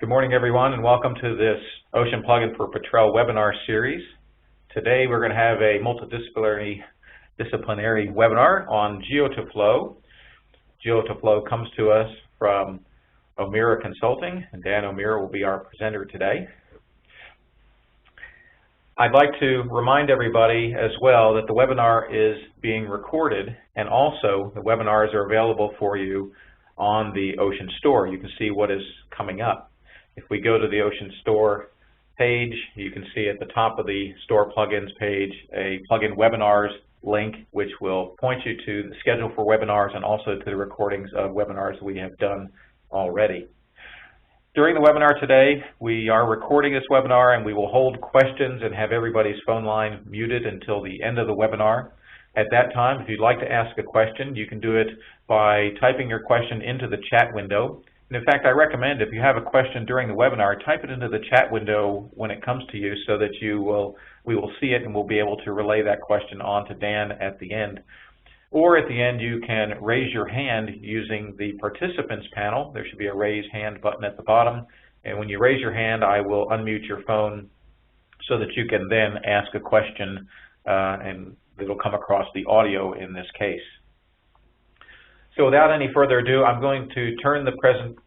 Good morning, everyone, and welcome to this Ocean Plugin for Petrel webinar series. Today, we're going to have a multidisciplinary webinar on Geo2Flow. Geo2Flow comes to us from O'Meara Consulting, and Dan O'Meara will be our presenter today. I'd like to remind everybody as well that the webinar is being recorded, and also the webinars are available for you on the Ocean Store. You can see what is coming up. If we go to the Ocean Store page, you can see at the top of the Store Plugins page a Plugin Webinars link, which will point you to the schedule for webinars and also to the recordings of webinars we have done already. During the webinar today, we are recording this webinar and we will hold questions and have everybody's phone line muted until the end of the webinar. At that time, if you'd like to ask a question, you can do it by typing your question into the chat window. And in fact, I recommend if you have a question during the webinar, type it into the chat window when it comes to you so that we will see it and we'll be able to relay that question on to Dan at the end. Or at the end, you can raise your hand using the participants panel. There should be a raise hand button at the bottom. And when you raise your hand, I will unmute your phone so that you can then ask a question and it'll come across the audio in this case. So without any further ado, I'm going to turn the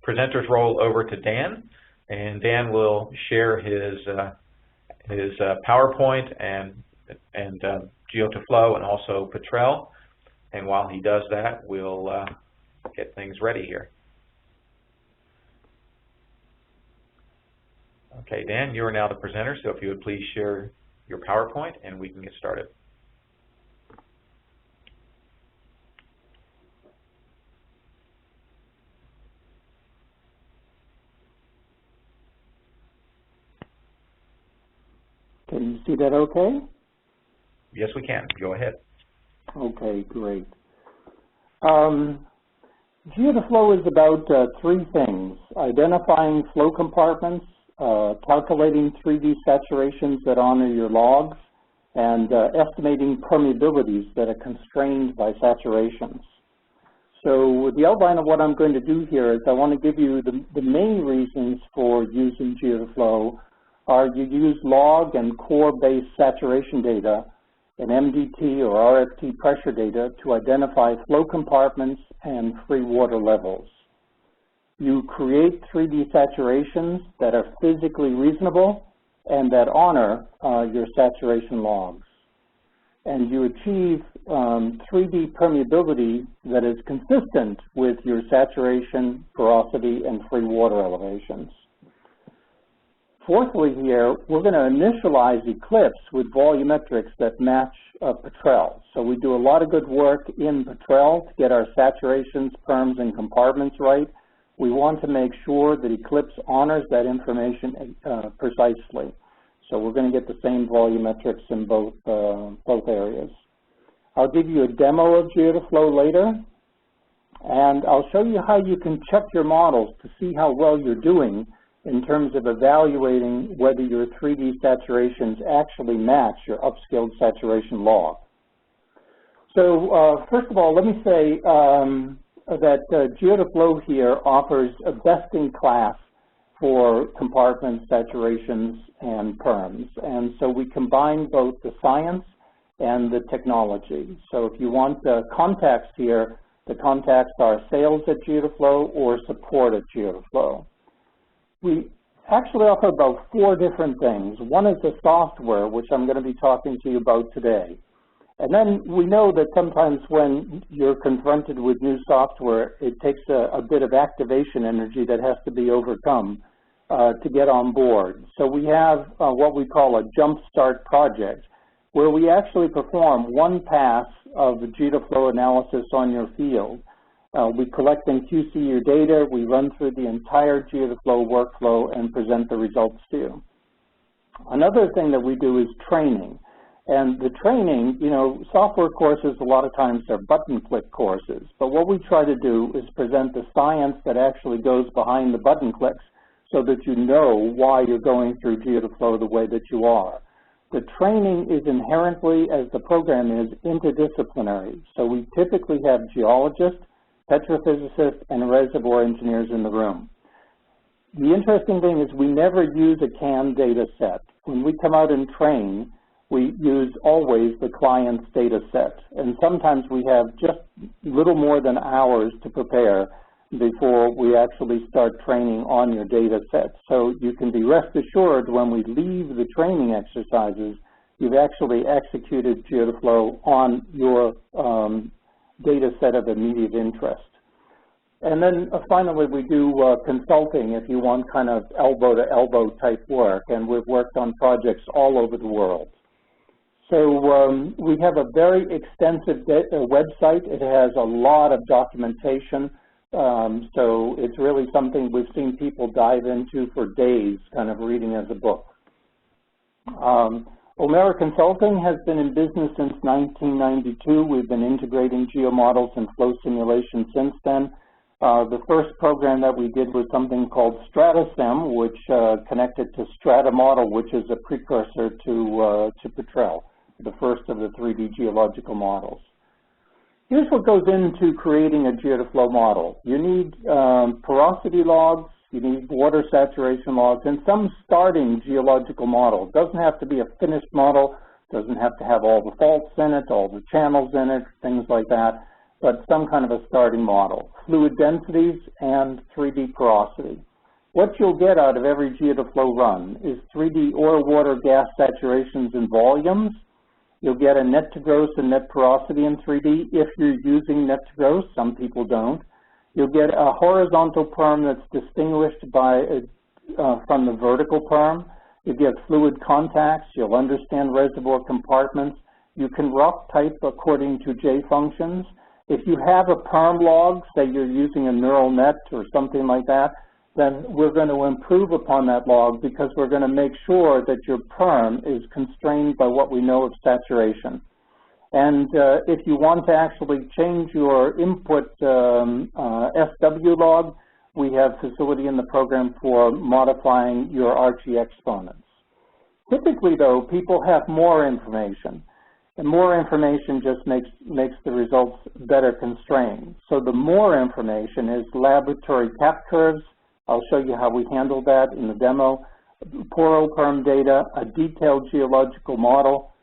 presenter's role over to Dan, and Dan will share his PowerPoint and Geo2Flow and also Petrel. And while he does that, we'll get things ready here. Okay, Dan, you are now the presenter, so if you would please share your PowerPoint and we can get started. Can you see that okay? Yes, we can. Go ahead. Okay, great. Geo2Flow is about three things: identifying flow compartments, calculating 3D saturations that honor your logs, and estimating permeabilities that are constrained by saturations. So the outline of what I'm going to do here is I want to give you the main reasons for using Geo2Flow are you use log and core-based saturation data and MDT or RFT pressure data to identify flow compartments and free water levels. You create 3D saturations that are physically reasonable and that honor your saturation logs. And you achieve 3D permeability that is consistent with your saturation, porosity, and free water elevations. Fourthly here, we're going to initialize Eclipse with volumetrics that match Petrel. So we do a lot of good work in Petrel to get our saturations, perms, and compartments right. We want to make sure that Eclipse honors that information precisely. So we're going to get the same volumetrics in both areas. I'll give you a demo of Geo2Flow later, and I'll show you how you can check your models to see how well you're doing in terms of evaluating whether your 3D saturations actually match your upscaled saturation log. So first of all, let me say that Geo2Flow here offers a best-in-class for compartment saturations and perms. And so we combine both the science and the technology. So if you want contacts here, the contacts are sales at Geo2Flow or support at Geo2Flow. We actually offer about four different things. One is the software, which I'm going to be talking to you about today. And then we know that sometimes when you're confronted with new software, it takes a bit of activation energy that has to be overcome to get on board. So we have what we call a jumpstart project, where we actually perform one pass of the Geo2Flow analysis on your field. We collect and QC your data, we run through the entire Geo2Flow workflow and present the results to you. Another thing that we do is training. And the training, you know, software courses a lot of times are button click courses, but what we try to do is present the science that actually goes behind the button clicks so that you know why you're going through Geo2Flow the way that you are. The training is inherently, as the program is, interdisciplinary. So we typically have geologists, petrophysicists, and reservoir engineers in the room. The interesting thing is we never use a canned data set. When we come out and train, we use always the client's data set. And sometimes we have just little more than hours to prepare before we actually start training on your data set. So you can be rest assured when we leave the training exercises, you've actually executed GeoDaFlow on your data set of immediate interest. And then finally, we do consulting if you want kind of elbow-to-elbow type work, and we've worked on projects all over the world. So we have a very extensive website. It has a lot of documentation, so it's really something we've seen people dive into for days, kind of reading as a book. Omera Consulting has been in business since 1992. We've been integrating geomodels and flow simulation since then. The first program that we did was something called StrataSim, which connected to StrataModel, which is a precursor to Petrel, the first of the 3D geological models. Here's what goes into creating a GeoDaFlow model. You need porosity logs, you need water saturation logs, and some starting geological model. It doesn't have to be a finished model, doesn't have to have all the faults in it, all the channels in it, things like that, but some kind of a starting model. Fluid densities and 3D porosity. What you'll get out of every GeoDaFlow run is 3D oil, water, gas saturations and volumes. You'll get a net to gross and net porosity in 3D if you're using net to gross. Some people don't. You'll get a horizontal perm that's distinguished by from the vertical perm. You get fluid contacts. You'll understand reservoir compartments. You can rock type according to J functions. If you have a perm log, say you're using a neural net or something like that, then we're going to improve upon that log because we're going to make sure that your perm is constrained by what we know of saturation. And if you want to actually change your input SW log, we have facility in the program for modifying your Archie exponents. Typically, though, people have more information. And more information just makes the results better constrained. So the more information is laboratory cap curves. I'll show you how we handle that in the demo. Poro-perm data, a detailed geological model,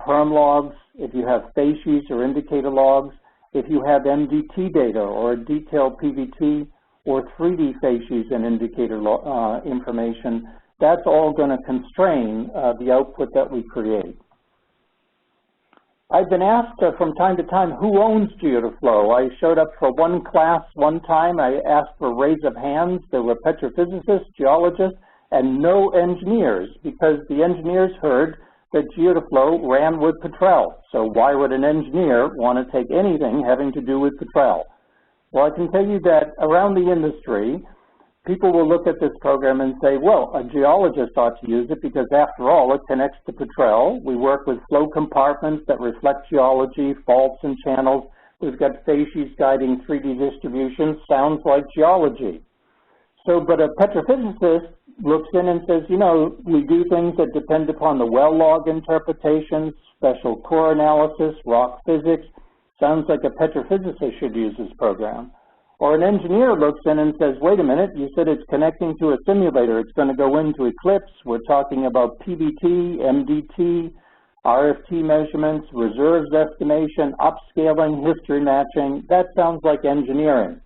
perm logs, if you have facies or indicator logs, if you have MDT data or a detailed PVT or 3D facies and indicator information, that's all going to constrain the output that we create. I've been asked from time to time, who owns GeoDaFlow? I showed up for one class one time. I asked for raise of hands. There were petrophysicists, geologists, and no engineers, because the engineers heard that GeoDaFlow ran with Petrel. So why would an engineer want to take anything having to do with Petrel? Well, I can tell you that around the industry, people will look at this program and say, well, a geologist ought to use it because, after all, it connects to Petrel. We work with flow compartments that reflect geology, faults and channels. We've got facies guiding 3D distributions. Sounds like geology. So, but a petrophysicist looks in and says, you know, we do things that depend upon the well log interpretations, special core analysis, rock physics. Sounds like a petrophysicist should use this program. Or an engineer looks in and says, wait a minute, you said it's connecting to a simulator. It's going to go into Eclipse. We're talking about PBT, MDT, RFT measurements, reserves estimation, upscaling, history matching. That sounds like engineering.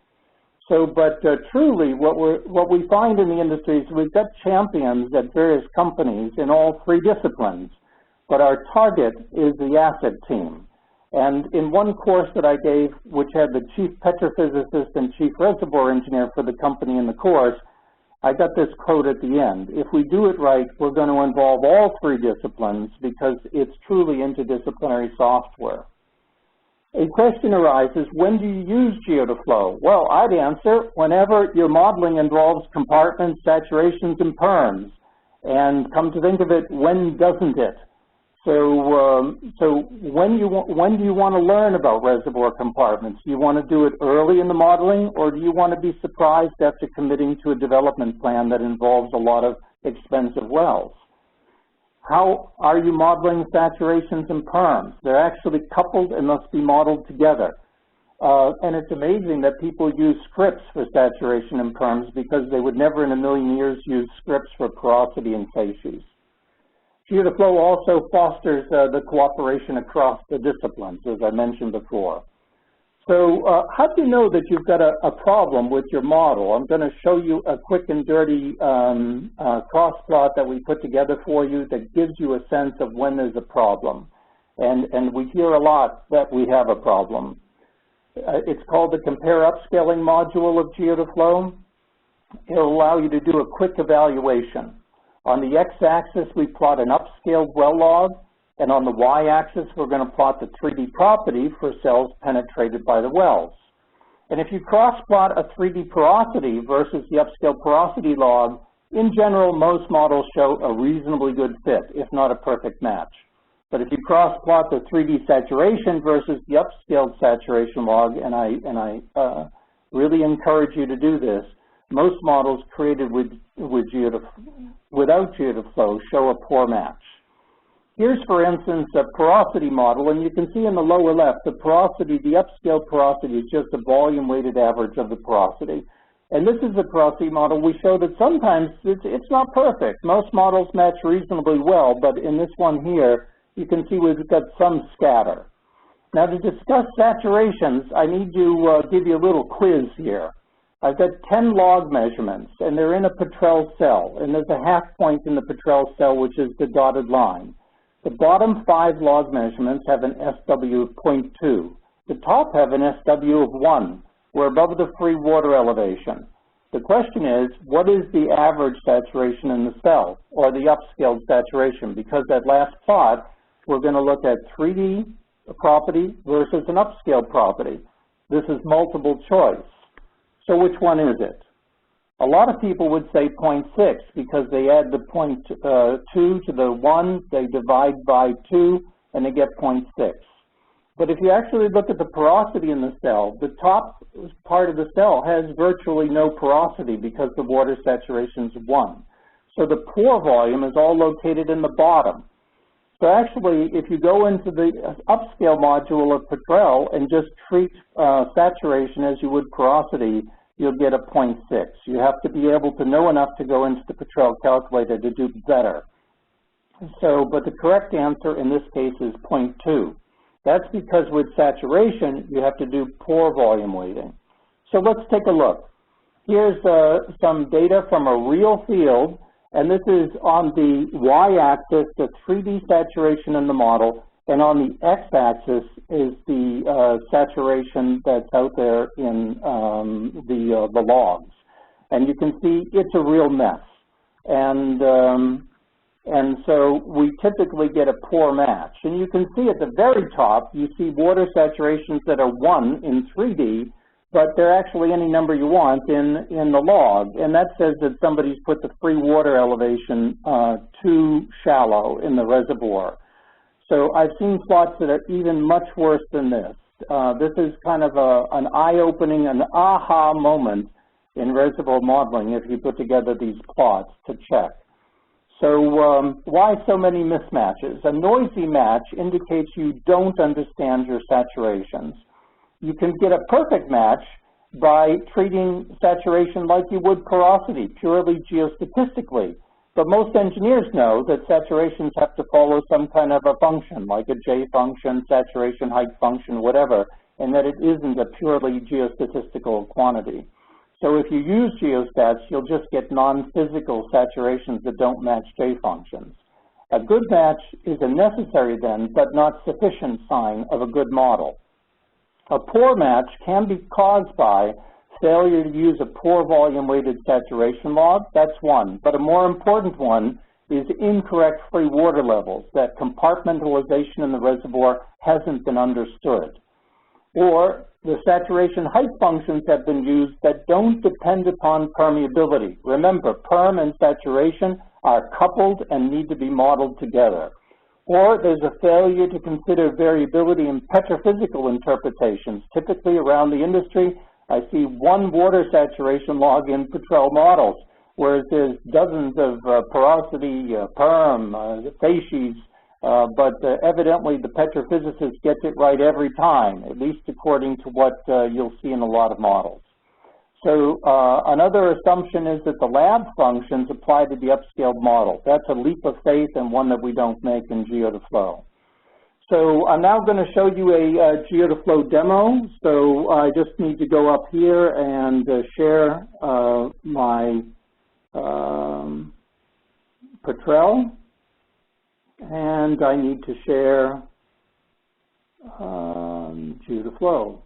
So, but truly, what we find in the industry is we've got champions at various companies in all three disciplines, but our target is the asset team. And in one course that I gave, which had the chief petrophysicist and chief reservoir engineer for the company in the course, I got this quote at the end. If we do it right, we're going to involve all three disciplines because it's truly interdisciplinary software. A question arises, when do you use GeoDaFlow? Well, I'd answer, whenever your modeling involves compartments, saturations, and perms. And come to think of it, when doesn't it? So, when do you want to learn about reservoir compartments? Do you want to do it early in the modeling, or do you want to be surprised after committing to a development plan that involves a lot of expensive wells? How are you modeling saturations and perms? They're actually coupled and must be modeled together. And it's amazing that people use scripts for saturation and perms because they would never in a million years use scripts for porosity and facies. GeoToFlow also fosters the cooperation across the disciplines, as I mentioned before. So how do you know that you've got a problem with your model? I'm going to show you a quick and dirty cross plot that we put together for you that gives you a sense of when there's a problem. And we hear a lot that we have a problem. It's called the Compare Upscaling module of GeoToFlow. It'll allow you to do a quick evaluation. On the x-axis, we plot an upscaled well log, and on the y-axis, we're going to plot the 3D property for cells penetrated by the wells. And if you cross-plot a 3D porosity versus the upscaled porosity log, in general, most models show a reasonably good fit, if not a perfect match. But if you cross-plot the 3D saturation versus the upscaled saturation log, and I really encourage you to do this, most models created without GeoToFlow show a poor match. Here's, for instance, a porosity model, and you can see in the lower left, the porosity, the upscaled porosity is just a volume-weighted average of the porosity. And this is a porosity model. We show that sometimes it's not perfect. Most models match reasonably well, but in this one here, you can see we've got some scatter. Now, to discuss saturations, I need to give you a little quiz here. I've got 10 log measurements, and they're in a Petrel cell, and there's a half point in the Petrel cell, which is the dotted line. The bottom 5 log measurements have an SW of 0.2. The top have an SW of 1. We're above the free water elevation. The question is, what is the average saturation in the cell, or the upscaled saturation? Because that last plot, we're going to look at 3D property versus an upscaled property. This is multiple choice. So which one is it? A lot of people would say 0.6 because they add the 0.2 to the 1, they divide by 2, and they get 0.6. But if you actually look at the porosity in the cell, the top part of the cell has virtually no porosity because the water saturation is 1. So the pore volume is all located in the bottom. So actually, if you go into the upscale module of Petrel and just treat saturation as you would porosity, you'll get a 0.6. You have to be able to know enough to go into the Petrel calculator to do better. So, but the correct answer in this case is 0.2. That's because with saturation, you have to do pore volume weighting. So let's take a look. Here's some data from a real field, and this is on the y-axis, the 3D saturation in the model, and on the x-axis is the saturation that's out there in the logs. And you can see it's a real mess. And so we typically get a poor match. And you can see at the very top, you see water saturations that are 1 in 3D, but they're actually any number you want in the log. And that says that somebody's put the free water elevation too shallow in the reservoir. So I've seen plots that are even much worse than this. This is kind of an eye-opening, an aha moment in reservoir modeling if you put together these plots to check. So why so many mismatches? A noisy match indicates you don't understand your saturations. You can get a perfect match by treating saturation like you would porosity, purely geostatistically. But most engineers know that saturations have to follow some kind of a function, like a J function, saturation height function, whatever, and that it isn't a purely geostatistical quantity. So if you use geostats, you'll just get non-physical saturations that don't match J functions. A good match is a necessary then, but not sufficient sign of a good model. A poor match can be caused by failure to use a pore volume weighted saturation log. That's one. But a more important one is incorrect free water levels, that compartmentalization in the reservoir hasn't been understood. Or the saturation height functions have been used that don't depend upon permeability. Remember, perm and saturation are coupled and need to be modeled together. Or there's a failure to consider variability in petrophysical interpretations. Typically around the industry, I see one water saturation log in Petrel models, whereas there's dozens of porosity, perm, facies, but evidently the petrophysicist gets it right every time, at least according to what you'll see in a lot of models. So another assumption is that the lab functions apply to the upscaled model. That's a leap of faith and one that we don't make in GeoToFlow. So I'm now going to show you a GeoToFlow demo. So I just need to go up here and share my Petrel, and I need to share GeoToFlow.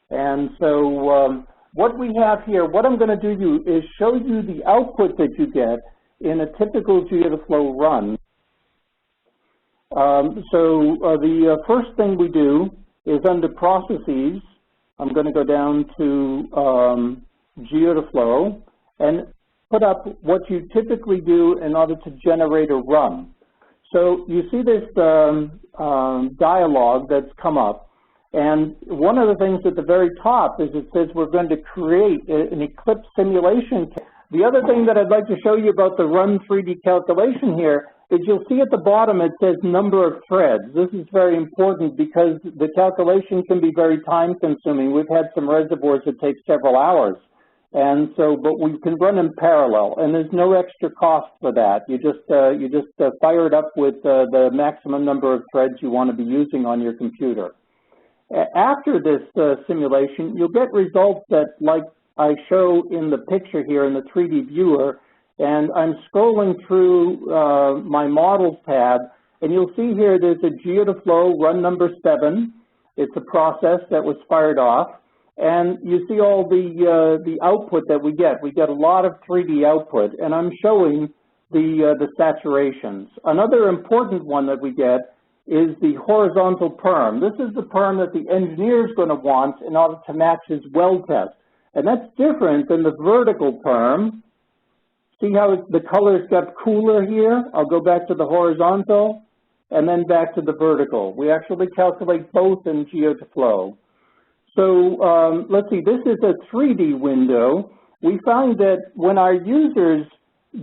And so what we have here, what I'm going to do is show you the output that you get in a typical GeoToFlow run. The first thing we do is under Processes, I'm going to go down to GeoToFlow and put up what you typically do in order to generate a run. So you see this dialog that's come up, and one of the things at the very top is it says we're going to create an Eclipse simulation. The other thing that I'd like to show you about the Run 3D calculation here is you'll see at the bottom it says number of threads. This is very important because the calculation can be very time consuming. We've had some reservoirs that take several hours. And so, but we can run in parallel, and there's no extra cost for that. You just fire it up with the maximum number of threads you want to be using on your computer. After this simulation, you'll get results that, like I show in the picture here in the 3D viewer, and I'm scrolling through my Models tab, and you'll see here there's a GeoToFlow run number 7. It's a process that was fired off. And you see all the output that we get. We get a lot of 3D output, and I'm showing the saturations. Another important one that we get is the horizontal perm. This is the perm that the engineer is going to want in order to match his well test. And that's different than the vertical perm. See how the colors got cooler here? I'll go back to the horizontal and then back to the vertical. We actually calculate both in GeoToFlow. So let's see, this is a 3D window. We find that when our users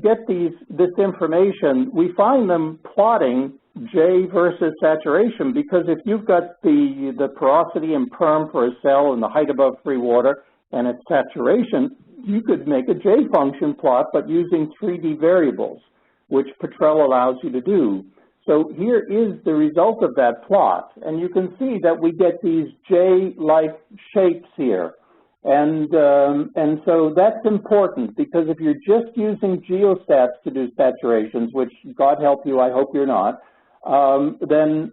get this information, we find them plotting J versus saturation, because if you've got the porosity and perm for a cell and the height above free water and its saturation, you could make a J function plot, but using 3D variables, which Petrel allows you to do. So here is the result of that plot, and you can see that we get these J-like shapes here. And so that's important, because if you're just using geostats to do saturations, which God help you, I hope you're not, then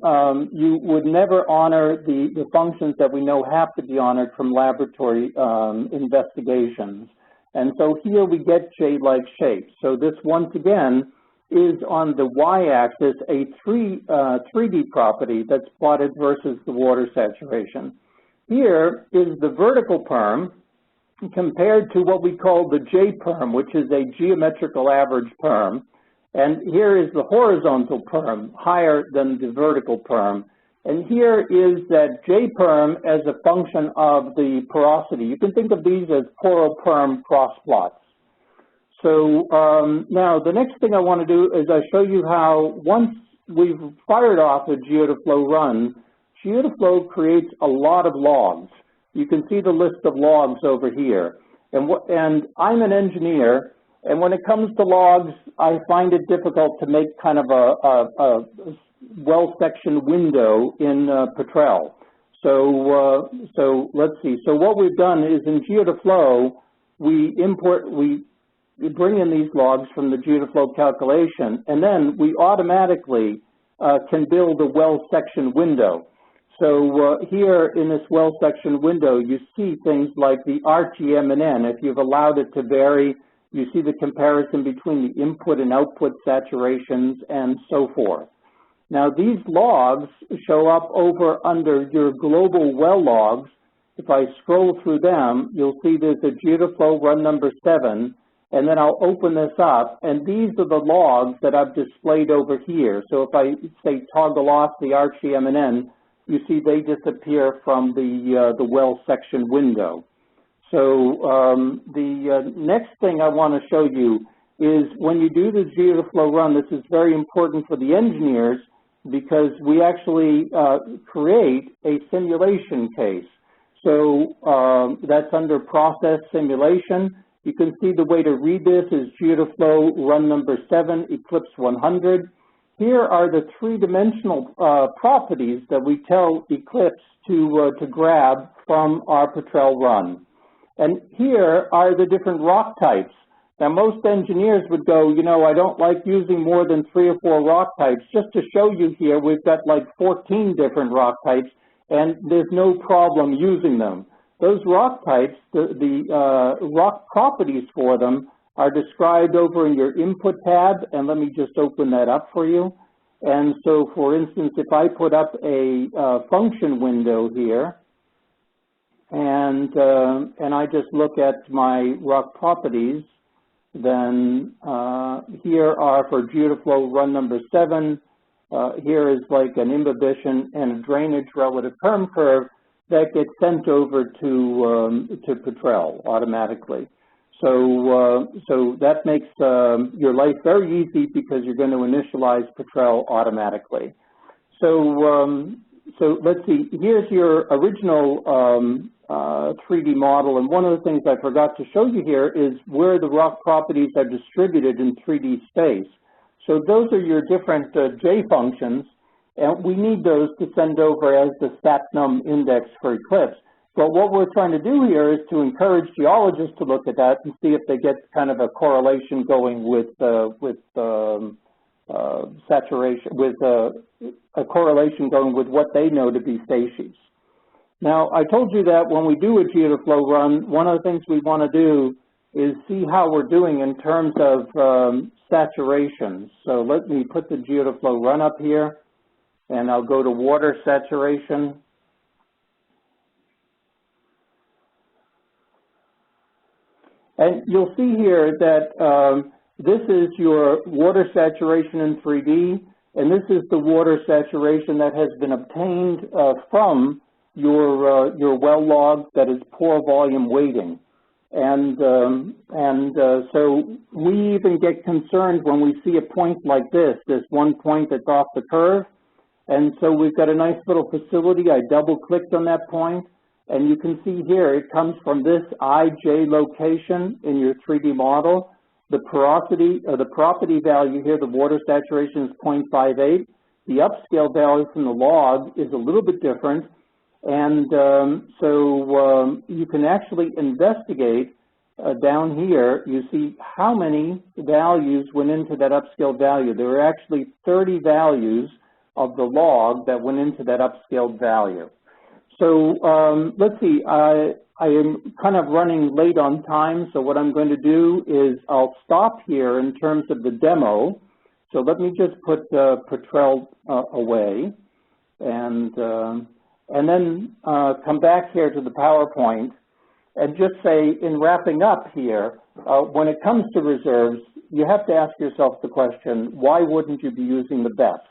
you would never honor the functions that we know have to be honored from laboratory investigations. And so here we get J-like shapes. So this, once again, is on the y-axis a 3D property that's plotted versus the water saturation. Here is the vertical perm compared to what we call the J-perm, which is a geometrical average perm. And here is the horizontal perm, higher than the vertical perm. And here is that J-perm as a function of the porosity. You can think of these as poro-perm cross plots. So now the next thing I want to do is I show you how once we've fired off a GeoToFlow run, GeoToFlow creates a lot of logs. You can see the list of logs over here. And I'm an engineer, and when it comes to logs, I find it difficult to make kind of a well-sectioned window in Petrel. So let's see. So what we've done is in GeoToFlow, we bring in these logs from the GeoToFlow calculation, and then we automatically can build a well-sectioned window. So here in this well-sectioned window, you see things like the RTMNN. If you've allowed it to vary, you see the comparison between the input and output saturations and so forth. Now these logs show up over under your global well logs. If I scroll through them, you'll see there's a GeoToFlow run number 7, and then I'll open this up, and these are the logs that I've displayed over here. So if I say toggle off the RTMNN, you see they disappear from the well section window. So the next thing I want to show you is when you do the GeoToFlow run, this is very important for the engineers, because we actually create a simulation case. So that's under Process Simulation. You can see the way to read this is GeodaFlow run number 7, Eclipse 100. Here are the three-dimensional properties that we tell Eclipse to grab from our Petrel run. And here are the different rock types. Now, most engineers would go, you know, I don't like using more than 3 or 4 rock types. Just to show you here, we've got like 14 different rock types, and there's no problem using them. Those rock types, the rock properties for them are described over in your Input tab, and let me just open that up for you. And so, for instance, if I put up a function window here, and I just look at my rock properties, then here are for GeodaFlow run number 7. Here is like an imbibition and a drainage relative perm curve that gets sent over to Petrel automatically. So that makes your life very easy because you're going to initialize Petrel automatically. So let's see. Here's your original 3D model, and one of the things I forgot to show you here is where the rock properties are distributed in 3D space. So those are your different J functions, and we need those to send over as the StatNum index for Eclipse. But what we're trying to do here is to encourage geologists to look at that and see if they get kind of a correlation going with saturation, with a correlation going with what they know to be facies. Now, I told you that when we do a GeodaFlow run, one of the things we want to do is see how we're doing in terms of saturation. So let me put the GeodaFlow run up here, and I'll go to water saturation. And you'll see here that this is your water saturation in 3D, and this is the water saturation that has been obtained from your well log that is pore volume weighting. And so we even get concerned when we see a point like this one point that's off the curve. And so we've got a nice little facility. I double-clicked on that point, and you can see here it comes from this IJ location in your 3D model. The porosity, the property value here, the water saturation is 0.58. The upscale value from the log is a little bit different. And so you can actually investigate down here. You see how many values went into that upscaled value. There were actually 30 values of the log that went into that upscaled value. So let's see, I am kind of running late on time, so what I'm going to do is I'll stop here in terms of the demo. So let me just put Petrel away, and then come back here to the PowerPoint and just say, in wrapping up here, when it comes to reserves, you have to ask yourself the question, why wouldn't you be using the best?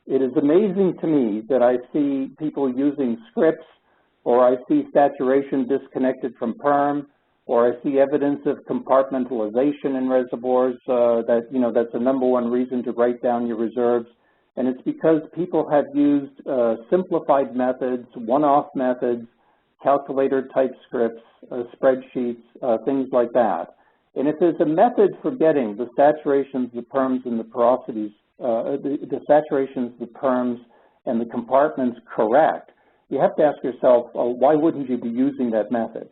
It is amazing to me that I see people using scripts, or I see saturation disconnected from perm, or I see evidence of compartmentalization in reservoirs. That's the #1 reason to write down your reserves. And it's because people have used simplified methods, one-off methods, calculator-type scripts, spreadsheets, things like that. And if there's a method for getting the saturations, the perms, and the porosities, the saturations, the perms, and the compartments correct, you have to ask yourself, why wouldn't you be using that method?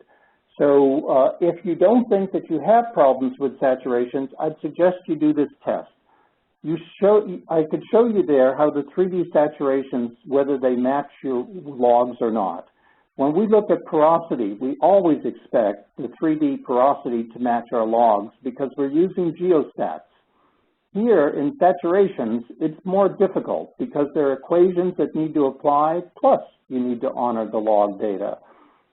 So if you don't think that you have problems with saturations, I'd suggest you do this test. I could show you there how the 3D saturations, whether they match your logs or not. When we look at porosity, we always expect the 3D porosity to match our logs because we're using geostats. Here in saturations, it's more difficult because there are equations that need to apply, plus you need to honor the log data.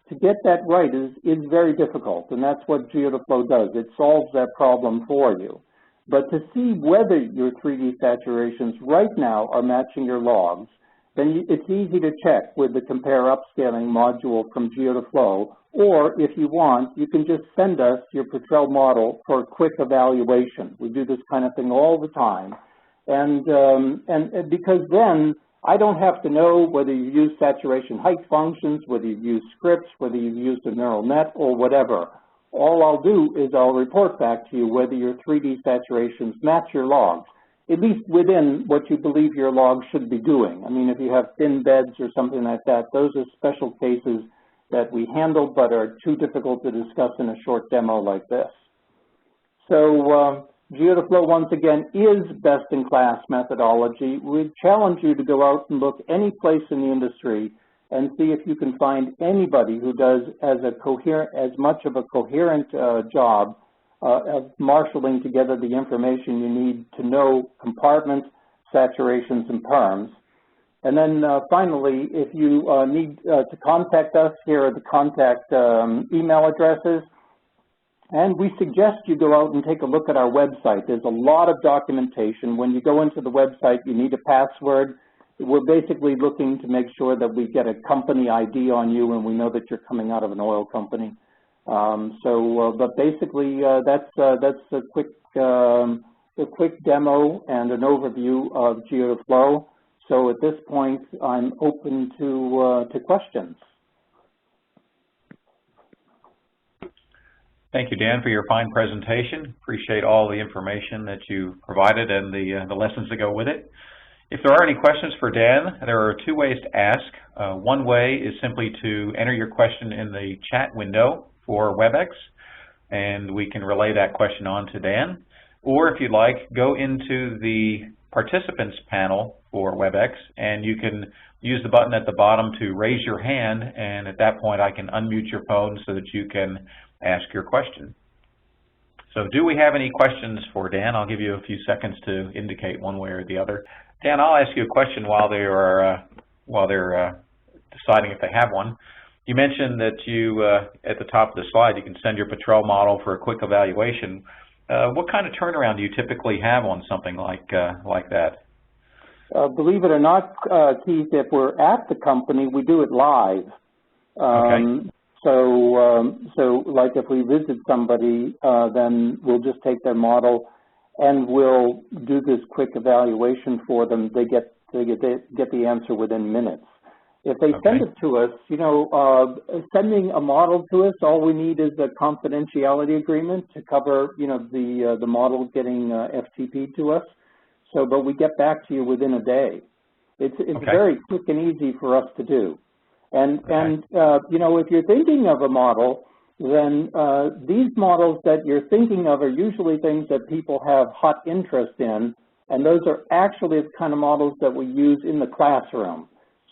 To get that right is very difficult, and that's what GeodaFlow does. It solves that problem for you. But to see whether your 3D saturations right now are matching your logs, then it's easy to check with the Compare Upscaling module from GeodaFlow, or if you want, you can just send us your Petrel model for a quick evaluation. We do this kind of thing all the time. And because then I don't have to know whether you use saturation height functions, whether you use scripts, whether you've used a neural net or whatever. All I'll do is I'll report back to you whether your 3D saturations match your logs, at least within what you believe your logs should be doing. I mean, if you have thin beds or something like that, those are special cases that we handle but are too difficult to discuss in a short demo like this. So GeoDaFlow, once again, is best-in-class methodology. We challenge you to go out and look any place in the industry and see if you can find anybody who does as much of a coherent job of marshaling together the information you need to know compartments, saturations, and perms. And then finally, if you need to contact us, here are the contact email addresses. And we suggest you go out and take a look at our website. There's a lot of documentation. When you go into the website, you need a password. We're basically looking to make sure that we get a company ID on you and we know that you're coming out of an oil company. But basically, that's a quick demo and an overview of GeoDaFlow. So at this point, I'm open to questions. Thank you, Dan, for your fine presentation. Appreciate all the information that you provided and the lessons that go with it. If there are any questions for Dan, there are two ways to ask. One way is simply to enter your question in the chat window for WebEx, and we can relay that question on to Dan. Or if you'd like, go into the participants panel for WebEx, and you can use the button at the bottom to raise your hand, and at that point I can unmute your phone so that you can ask your question. So do we have any questions for Dan? I'll give you a few seconds to indicate one way or the other. Dan, I'll ask you a question while they're deciding if they have one. You mentioned that you, at the top of the slide, you can send your patrol model for a quick evaluation. What kind of turnaround do you typically have on something like that? Believe it or not, Keith, if we're at the company, we do it live. Okay. So like if we visit somebody, then we'll just take their model and we'll do this quick evaluation for them. They get the answer within minutes. If they send it to us, you know, sending a model to us, all we need is a confidentiality agreement to cover, you know, the model getting FTP'd to us. So, but we get back to you within a day. It's very quick and easy for us to do. And you know, if you're thinking of a model, then these models that you're thinking of are usually things that people have hot interest in, and those are actually the kind of models that we use in the classroom.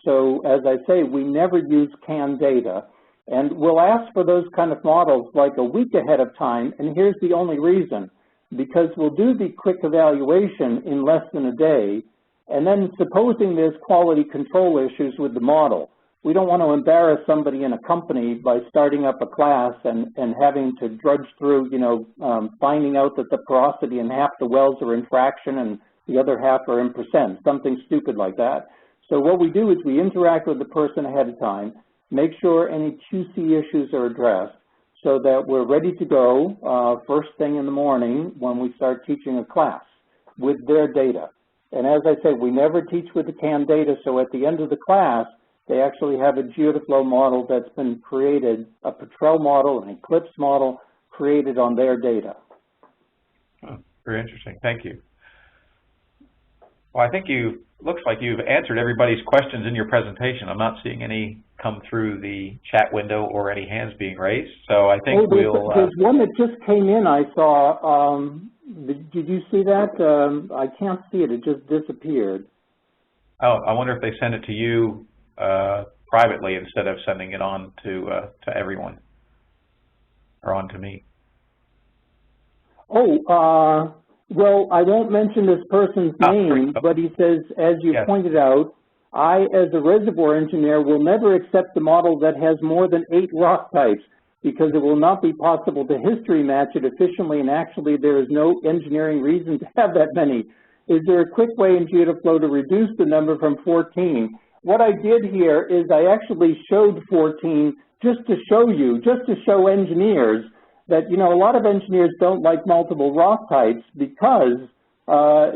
So as I say, we never use canned data, and we'll ask for those kind of models like a week ahead of time, and here's the only reason. Because we'll do the quick evaluation in less than a day, and then supposing there's quality control issues with the model, we don't want to embarrass somebody in a company by starting up a class and having to drudge through, you know, finding out that the porosity in half the wells are in fraction and the other half are in percent, something stupid like that. So what we do is we interact with the person ahead of time, make sure any QC issues are addressed, so that we're ready to go first thing in the morning when we start teaching a class with their data. And as I said, we never teach with the canned data, so at the end of the class, they actually have a GeoDaFlow model that's been created, a Petrel model, an Eclipse model, created on their data. Oh, very interesting. Thank you. Well, I think looks like you've answered everybody's questions in your presentation. I'm not seeing any come through the chat window or any hands being raised. So I think there's one that just came in, I saw. Did you see that? I can't see it. It just disappeared. Oh, I wonder if they send it to you privately instead of sending it on to everyone or on to me. Oh, well, I won't mention this person's name, but he says, as you pointed out, I, as a reservoir engineer, will never accept a model that has more than 8 rock types because it will not be possible to history match it efficiently, and actually there is no engineering reason to have that many. Is there a quick way in GeoDaFlow to reduce the number from 14? What I did here is I actually showed 14 just to show you, just to show engineers that, you know, a lot of engineers don't like multiple rock types because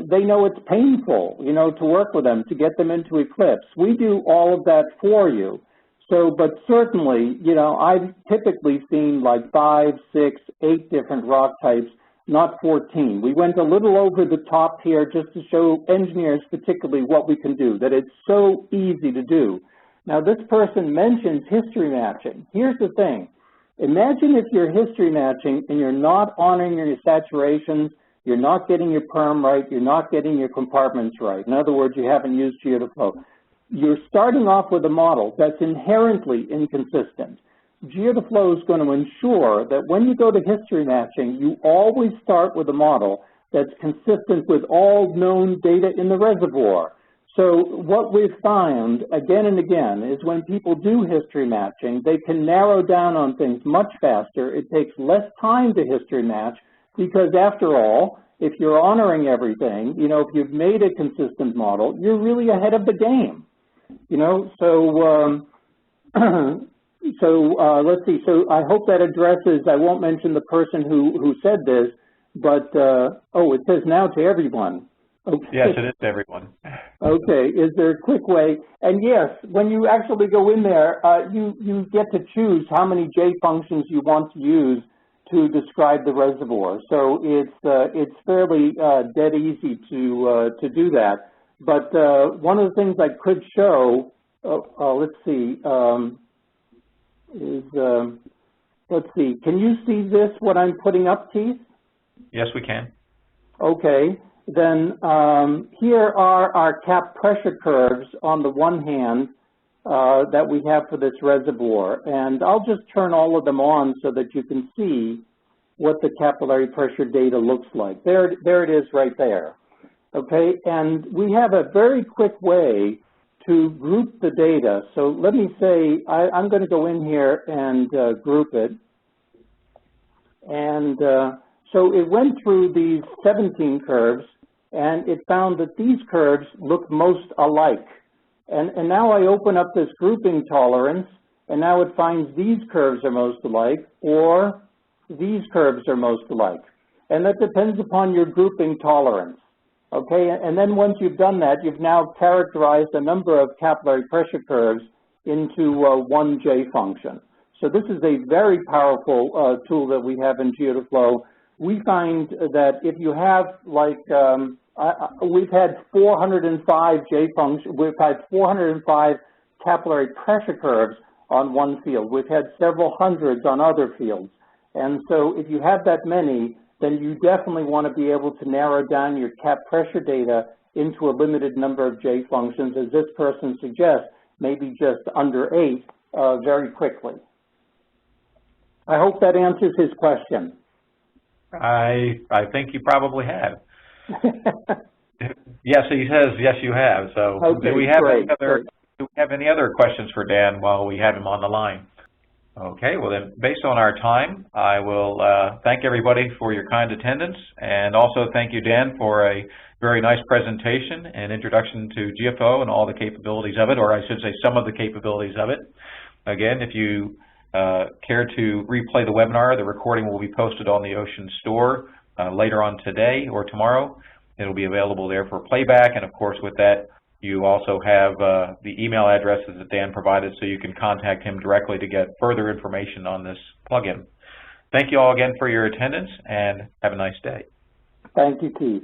They know it's painful, you know, to work with them, to get them into Eclipse. We do all of that for you. So, but certainly, you know, I've typically seen like 5, 6, 8 different rock types, not 14. We went a little over the top here just to show engineers particularly what we can do, that it's so easy to do. Now, this person mentions history matching. Here's the thing. Imagine if you're history matching and you're not honoring your saturations, you're not getting your perm right, you're not getting your compartments right. In other words, you haven't used GeoDeflow. You're starting off with a model that's inherently inconsistent. GeoDeflow is going to ensure that when you go to history matching, you always start with a model that's consistent with all known data in the reservoir. So what we've found again and again is when people do history matching, they can narrow down on things much faster. It takes less time to history match because after all, if you're honoring everything, you know, if you've made a consistent model, you're really ahead of the game. You know, so let's see. So I hope that addresses, I won't mention the person who said this, but, oh, it says now to everyone. Okay. Yes, it is to everyone. Okay. Is there a quick way? And yes, when you actually go in there, you get to choose how many J functions you want to use to describe the reservoir. So it's fairly dead easy to do that. But one of the things I could show, let's see, let's see, can you see this, what I'm putting up, Keith? Yes, we can. Okay, then here are our cap pressure curves on the one hand that we have for this reservoir. And I'll just turn all of them on so that you can see what the capillary pressure data looks like. There it is right there. Okay, and we have a very quick way to group the data. So let me say, I'm going to go in here and group it. And so it went through these 17 curves, and it found that these curves look most alike. And now I open up this grouping tolerance, and now it finds these curves are most alike, or these curves are most alike. And that depends upon your grouping tolerance. Okay, and then once you've done that, you've now characterized a number of capillary pressure curves into one J function. So this is a very powerful tool that we have in GeoDeflow. We find that if you have like, we've had 405 J functions, we've had 405 capillary pressure curves on one field. We've had several hundreds on other fields. And so if you have that many, then you definitely want to be able to narrow down your cap pressure data into a limited number of J functions, as this person suggests, maybe just under 8 very quickly. I hope that answers his question. I think you probably have. Yes, he says, yes, you have. So okay, do we have any other questions for Dan while we have him on the line? Okay, well then, based on our time, I will thank everybody for your kind attendance, and also thank you, Dan, for a very nice presentation and introduction to GFO and all the capabilities of it, or I should say some of the capabilities of it. Again, if you care to replay the webinar, the recording will be posted on the Ocean Store later on today or tomorrow. It'll be available there for playback, and of course with that, you also have the email addresses that Dan provided, so you can contact him directly to get further information on this plugin. Thank you all again for your attendance, and have a nice day. Thank you, Keith.